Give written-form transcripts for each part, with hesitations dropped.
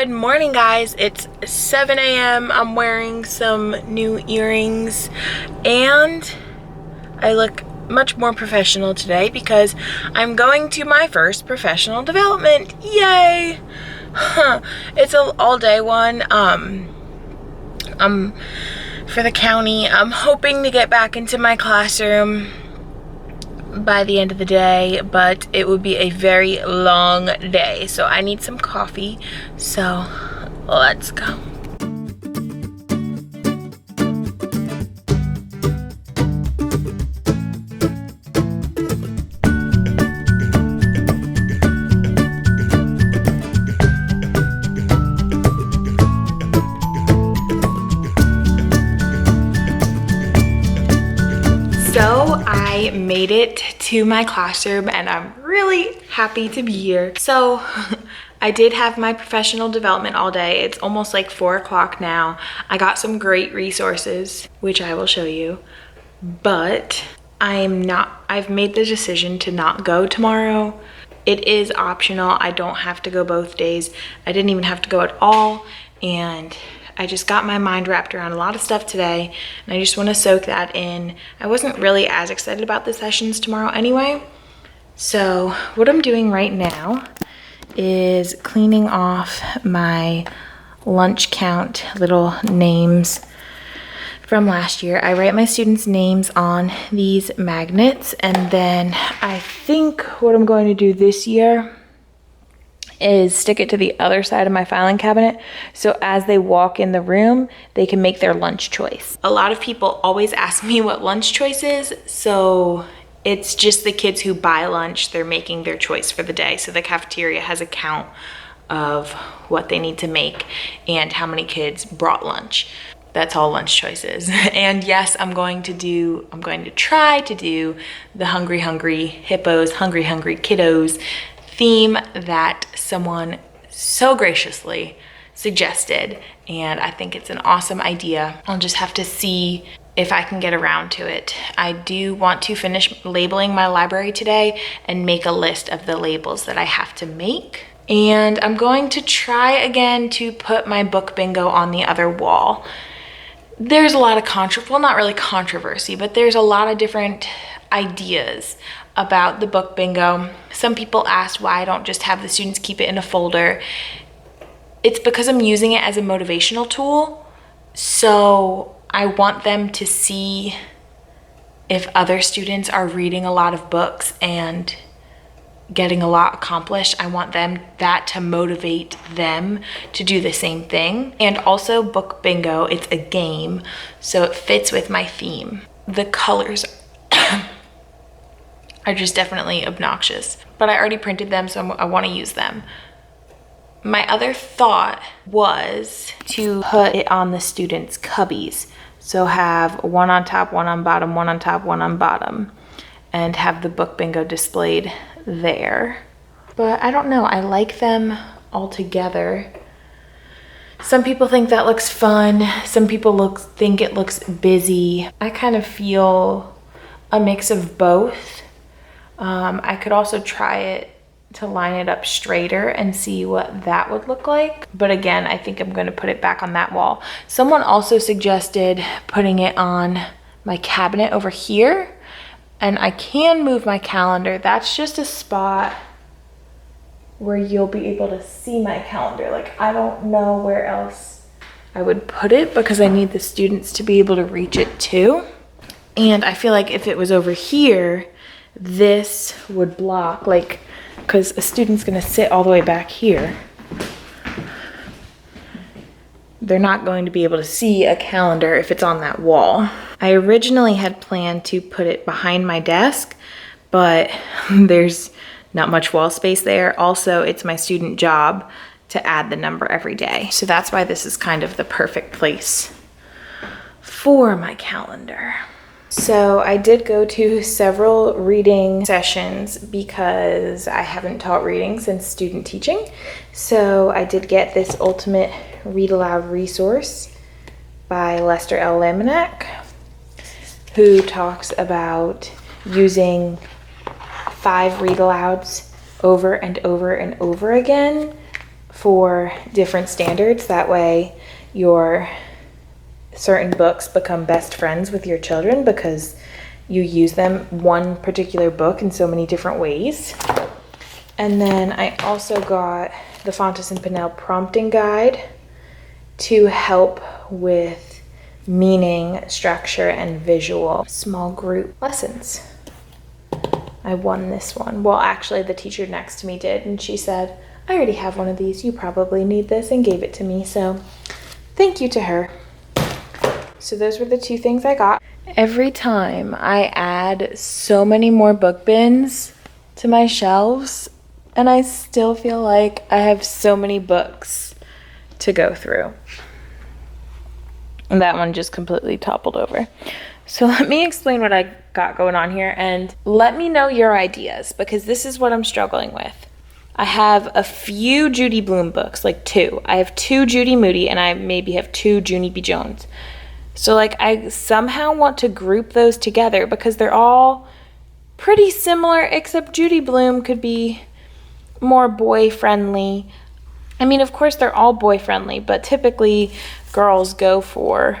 Good morning, guys. It's 7 a.m. I'm wearing some new earrings and I look much more professional today because I'm going to my first professional development. Yay! It's an all-day one. For the county. I'm hoping to get back into my classroom by the end of the day, but it would be a very long day, so I need some coffee. So let's go. So I made it to my classroom and I'm really happy to be here. So I did have my professional development all day. It's almost like 4 o'clock now. I got some great resources, which I will show you, but I've made the decision to not go tomorrow. It is optional. I don't have to go both days. I didn't even have to go at all. And I just got my mind wrapped around a lot of stuff today, and I just want to soak that in. I wasn't really as excited about the sessions tomorrow anyway. So what I'm doing right now is cleaning off my lunch count little names from last year. I write my students' names on these magnets, and then I think what I'm going to do this year is stick it to the other side of my filing cabinet, so as they walk in the room, they can make their lunch choice. A lot of people always ask me what lunch choice is, so it's just the kids who buy lunch, they're making their choice for the day. So the cafeteria has a count of what they need to make and how many kids brought lunch. That's all lunch choices. And yes, I'm going to try to do the Hungry Hungry Hippos, Hungry Hungry Kiddos theme that someone so graciously suggested, and I think it's an awesome idea. I'll just have to see if I can get around to it. I do want to finish labeling my library today and make a list of the labels that I have to make. And I'm going to try again to put my book bingo on the other wall. There's a lot of not really controversy, but there's a lot of different ideas about the book bingo. Some people asked why I don't just have the students keep it in a folder. It's because I'm using it as a motivational tool. So I want them to see if other students are reading a lot of books and getting a lot accomplished. I want that to motivate them to do the same thing. And also book bingo, it's a game, so it fits with my theme. The colors are just definitely obnoxious, but I already printed them, so I want to use them. My other thought was to put it on the students' cubbies. So have one on top, one on bottom, one on top, one on bottom, and have the book bingo displayed there. But I don't know, I like them all together. Some people think that looks fun. Some people think it looks busy. I kind of feel a mix of both. I could also try it to line it up straighter and see what that would look like. But again, I think I'm going to put it back on that wall. Someone also suggested putting it on my cabinet over here, and I can move my calendar. That's just a spot where you'll be able to see my calendar. Like, I don't know where else I would put it because I need the students to be able to reach it too. And I feel like if it was over here, this would block, like, because a student's gonna sit all the way back here. They're not going to be able to see a calendar if it's on that wall. I originally had planned to put it behind my desk, but there's not much wall space there. Also, it's my student job to add the number every day. So that's why this is kind of the perfect place for my calendar. So I did go to several reading sessions because I haven't taught reading since student teaching. So I did get this Ultimate Read Aloud resource by Lester L. Laminack, who talks about using 5 read alouds over and over and over again for different standards. That way your certain books become best friends with your children because you use them, one particular book, in so many different ways. And then I also got the Fountas and Pinnell prompting guide to help with meaning, structure, and visual small group lessons. I won this one. Well, actually, the teacher next to me did, and she said, I already have one of these. You probably need this, and gave it to me. So thank you to her. So those were the two things I got. Every time I add so many more book bins to my shelves, and I still feel like I have so many books to go through. And that one just completely toppled over. So let me explain what I got going on here, and let me know your ideas, because this is what I'm struggling with. I have a few Judy Blume books, like 2. I have 2 Judy Moody, and I maybe have 2 Junie B. Jones. So like I somehow want to group those together because they're all pretty similar, except Judy Blume could be more boy-friendly. I mean, of course they're all boy-friendly, but typically girls go for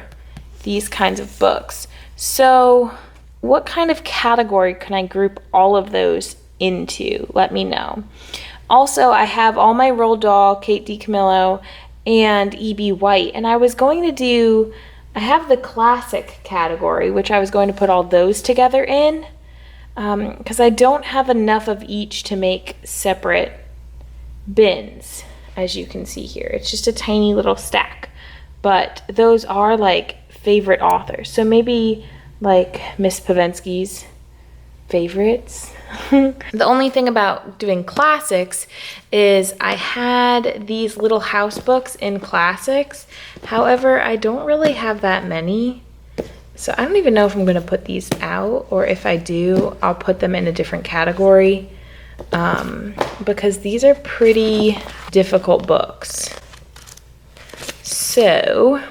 these kinds of books. So what kind of category can I group all of those into? Let me know. Also, I have all my Roald Dahl, Kate DiCamillo, and E.B. White, and I was going to do, I have the classic category, which I was going to put all those together in, because I don't have enough of each to make separate bins, as you can see here. It's just a tiny little stack, but those are like favorite authors. So maybe like Miss Pavensky's favorites. The only thing about doing classics is I had these little house books in classics. However, I don't really have that many. So I don't even know if I'm gonna put these out, or if I do, I'll put them in a different category, because these are pretty difficult books. So,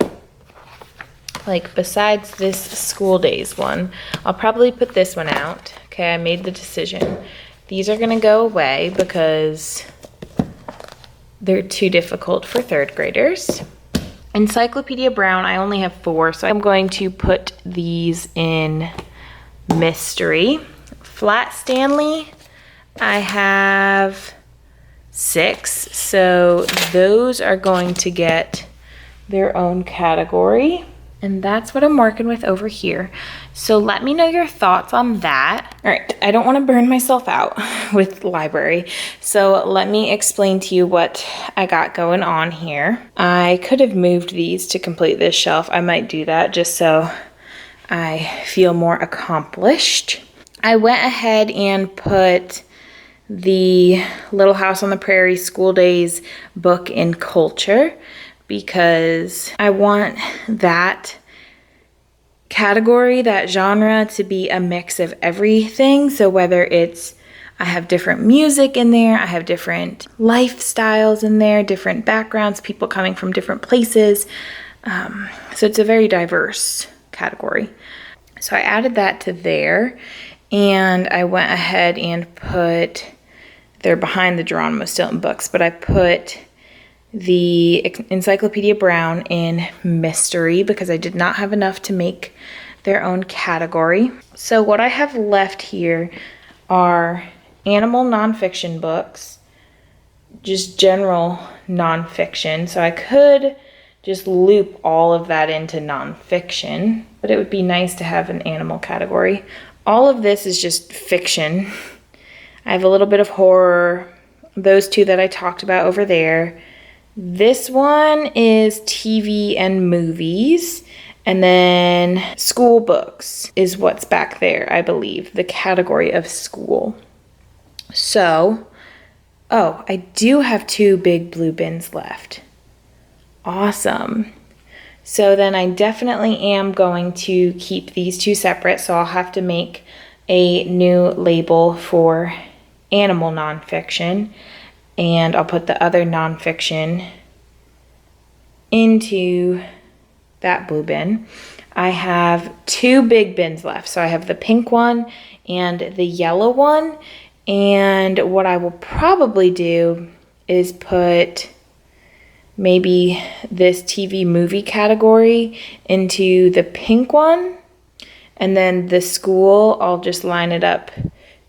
like besides this school days one, I'll probably put this one out. Okay, I made the decision. These are gonna go away because they're too difficult for 3rd graders. Encyclopedia Brown, I only have 4, so I'm going to put these in mystery. Flat Stanley, I have 6, so those are going to get their own category. And that's what I'm working with over here. So let me know your thoughts on that. All right, I don't want to burn myself out with library. So let me explain to you what I got going on here. I could have moved these to complete this shelf. I might do that just so I feel more accomplished. I went ahead and put the Little House on the Prairie School Days book in culture, because I want that category, that genre, to be a mix of everything. So whether it's, I have different music in there, I have different lifestyles in there, different backgrounds, people coming from different places. So it's a very diverse category. So I added that to there, and I went ahead and put, they're behind the Geronimo Stilton books, but I put the Encyclopedia Brown in mystery because I did not have enough to make their own category. So what I have left here are animal nonfiction books, just general nonfiction. So I could just loop all of that into nonfiction, but it would be nice to have an animal category. All of this is just fiction. I have a little bit of horror, those 2 that I talked about over there. This one is TV and movies, and then school books is what's back there, I believe, the category of school. So, oh, I do have 2 big blue bins left. Awesome. So then I definitely am going to keep these 2 separate, so I'll have to make a new label for animal nonfiction, and I'll put the other nonfiction into that blue bin. I have 2 big bins left. So I have the pink one and the yellow one. And what I will probably do is put maybe this TV movie category into the pink one. And then the school, I'll just line it up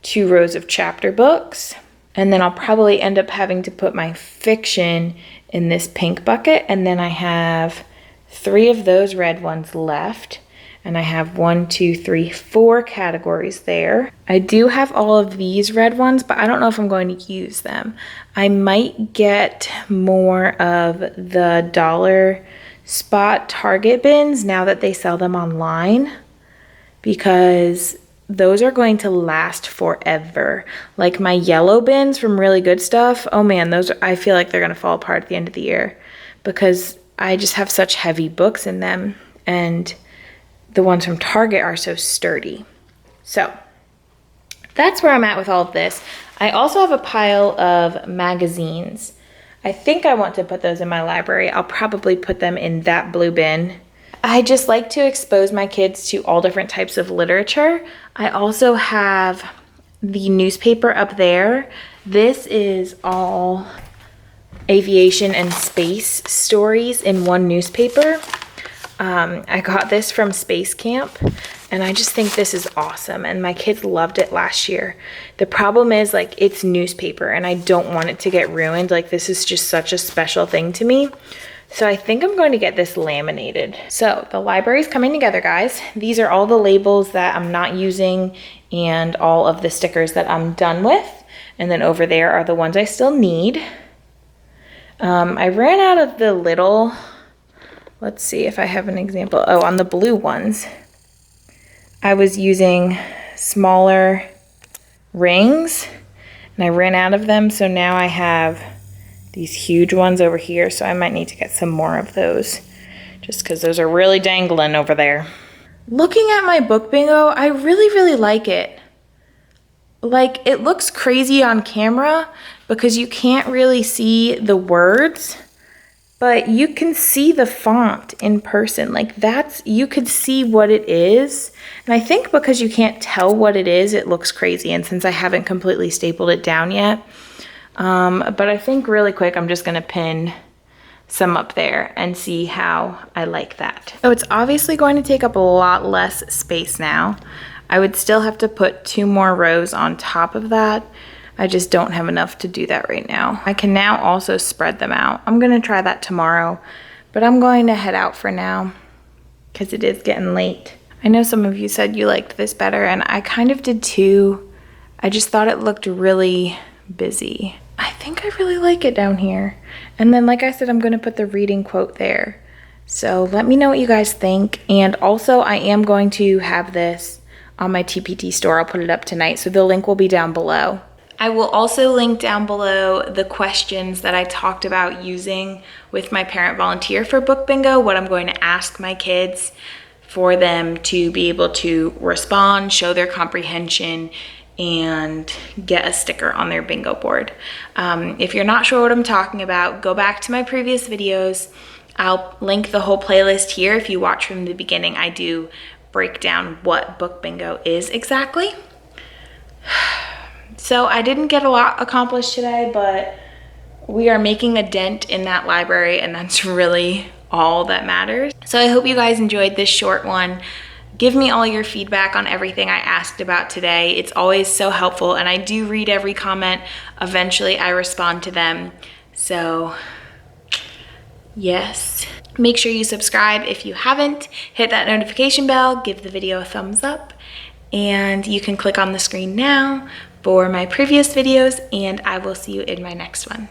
2 rows of chapter books. And then I'll probably end up having to put my fiction in this pink bucket. And then I have 3 of those red ones left. And I have 1, 2, 3, 4 categories there. I do have all of these red ones, but I don't know if I'm going to use them. I might get more of the dollar spot Target bins now that they sell them online, because those are going to last forever. Like my yellow bins from Really Good Stuff, oh man, those I feel like they're gonna fall apart at the end of the year because I just have such heavy books in them, and the ones from Target are so sturdy. So that's where I'm at with all of this. I also have a pile of magazines. I think I want to put those in my library. I'll probably put them in that blue bin. I just like to expose my kids to all different types of literature. I also have the newspaper up there. This is all aviation and space stories in one newspaper. I got this from Space Camp, and I just think this is awesome, and my kids loved it last year. The problem is, like, it's newspaper, and I don't want it to get ruined. Like, this is just such a special thing to me. So I think I'm going to get this laminated. So the library's coming together, guys. These are all the labels that I'm not using and all of the stickers that I'm done with. And then over there are the ones I still need. I ran out of the little, let's see if I have an example. Oh, on the blue ones, I was using smaller rings and I ran out of them. So now I have these huge ones over here, so I might need to get some more of those just because those are really dangling over there. Looking at my book bingo, I really like it. Like, it looks crazy on camera because you can't really see the words, but you can see the font in person. Like, you could see what it is. And I think because you can't tell what it is, it looks crazy. And since I haven't completely stapled it down yet, but I think really quick, I'm just gonna pin some up there and see how I like that. So it's obviously going to take up a lot less space now. I would still have to put 2 more rows on top of that. I just don't have enough to do that right now. I can now also spread them out. I'm gonna try that tomorrow, but I'm going to head out for now because it is getting late. I know some of you said you liked this better, and I kind of did too. I just thought it looked really busy. I think I really like it down here. And then, like I said, I'm gonna put the reading quote there. So let me know what you guys think. And also, I am going to have this on my TPT store. I'll put it up tonight, so the link will be down below. I will also link down below the questions that I talked about using with my parent volunteer for Book Bingo, what I'm going to ask my kids for them to be able to respond, show their comprehension, and get a sticker on their bingo board. If you're not sure what I'm talking about, go back to my previous videos. I'll link the whole playlist here. If you watch from the beginning, I do break down what Book Bingo is exactly. So I didn't get a lot accomplished today, but we are making a dent in that library, and that's really all that matters. So I hope you guys enjoyed this short one. Give me all your feedback on everything I asked about today. It's always so helpful, and I do read every comment. Eventually I respond to them. So yes, make sure you subscribe if you haven't. Hit that notification bell, give the video a thumbs up, and you can click on the screen now for my previous videos, and I will see you in my next one.